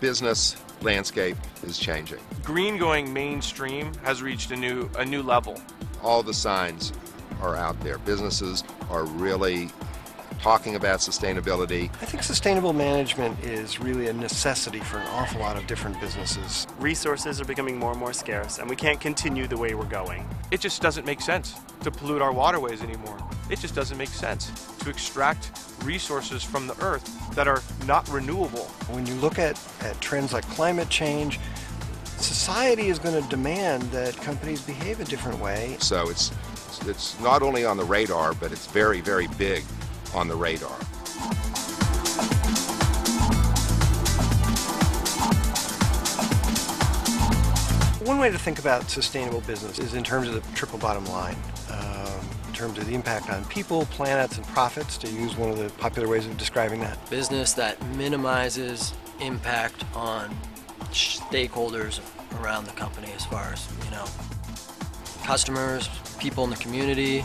business landscape is changing. Green going mainstream has reached a new level. All the signs are out there. Businesses are really talking about sustainability. I think sustainable management is really a necessity for an awful lot of different businesses. Resources are becoming more and more scarce, and we can't continue the way we're going. It just doesn't make sense to pollute our waterways anymore. It just doesn't make sense to extract resources from the earth that are not renewable. When you look at trends like climate change, society is going to demand that companies behave a different way. So it's not only on the radar, but it's very, very big on the radar. One way to think about sustainable business is in terms of the triple bottom line, in terms of the impact on people, planets, and profits, to use one of the popular ways of describing that. Business that minimizes impact on stakeholders around the company, as far as, customers, people in the community,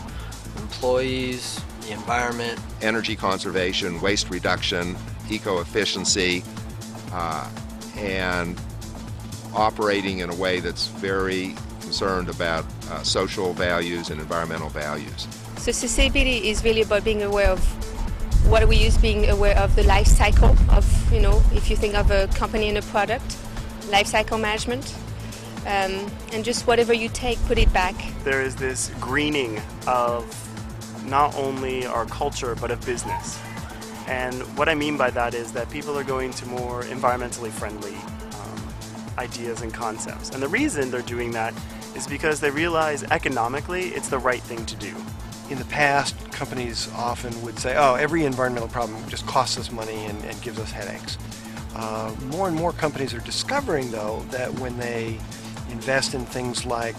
employees, the environment. Energy conservation, waste reduction, eco-efficiency, and operating in a way that's very concerned about social values and environmental values. So sustainability is really about being aware of what we use, being aware of the life cycle of, if you think of a company and a product, life cycle management, and just whatever you take, put it back. There is this greening of not only our culture, but of business. And what I mean by that is that people are going to more environmentally friendly ideas and concepts. And the reason they're doing that is because they realize economically it's the right thing to do. In the past, companies often would say, oh, every environmental problem just costs us money and gives us headaches. More and more companies are discovering, though, that when they invest in things like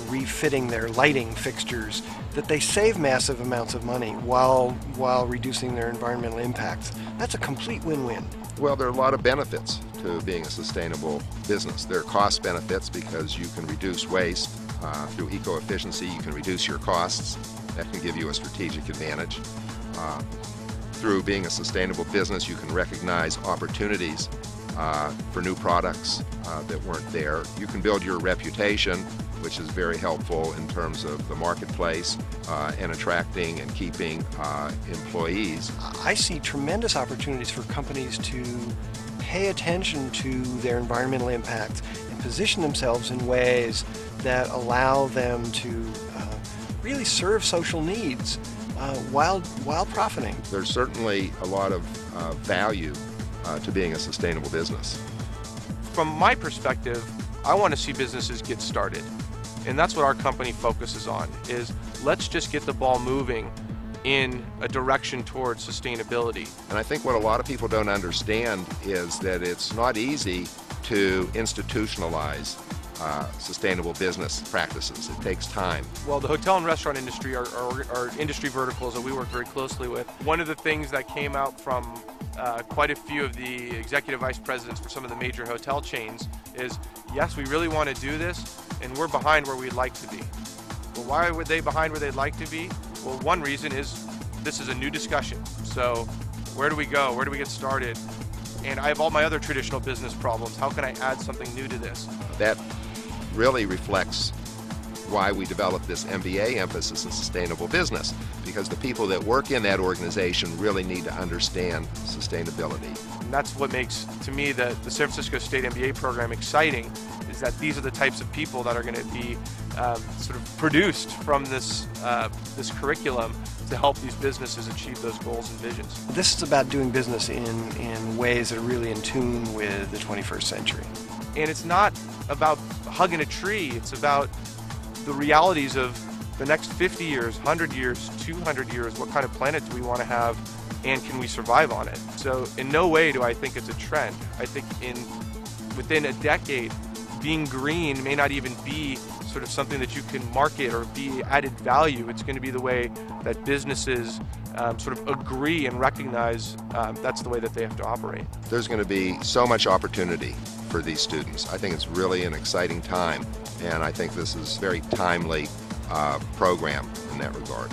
refitting their lighting fixtures, that they save massive amounts of money while reducing their environmental impacts. That's a complete win-win. Well, there are a lot of benefits to being a sustainable business. There are cost benefits because you can reduce waste through eco-efficiency. You can reduce your costs. That can give you a strategic advantage. Through being a sustainable business, you can recognize opportunities for new products that weren't there. You can build your reputation, which is very helpful in terms of the marketplace and attracting and keeping employees. I see tremendous opportunities for companies to pay attention to their environmental impacts and position themselves in ways that allow them to really serve social needs while profiting. There's certainly a lot of value to being a sustainable business. From my perspective, I want to see businesses get started. And that's what our company focuses on, is let's just get the ball moving in a direction towards sustainability. And I think what a lot of people don't understand is that it's not easy to institutionalize sustainable business practices. It takes time. Well, the hotel and restaurant industry are industry verticals that we work very closely with. One of the things that came out from quite a few of the executive vice presidents for some of the major hotel chains is, yes, we really want to do this, and we're behind where we'd like to be. Well, why were they behind where they'd like to be? Well, one reason is this is a new discussion. So where do we go? Where do we get started? And I have all my other traditional business problems. How can I add something new to this? That really reflects why we developed this MBA emphasis in sustainable business, because the people that work in that organization really need to understand sustainability. And that's what makes, to me, the San Francisco State MBA program exciting, is that these are the types of people that are going to be sort of produced from this curriculum to help these businesses achieve those goals and visions. This is about doing business in ways that are really in tune with the 21st century. And it's not about hugging a tree, it's about the realities of the next 50 years, 100 years, 200 years. What kind of planet do we want to have, and can we survive on it? So in no way do I think it's a trend. I think within a decade, being green may not even be sort of something that you can market or be added value. It's going to be the way that businesses sort of agree and recognize that's the way that they have to operate. There's going to be so much opportunity for these students. I think it's really an exciting time, and I think this is a very timely program in that regard.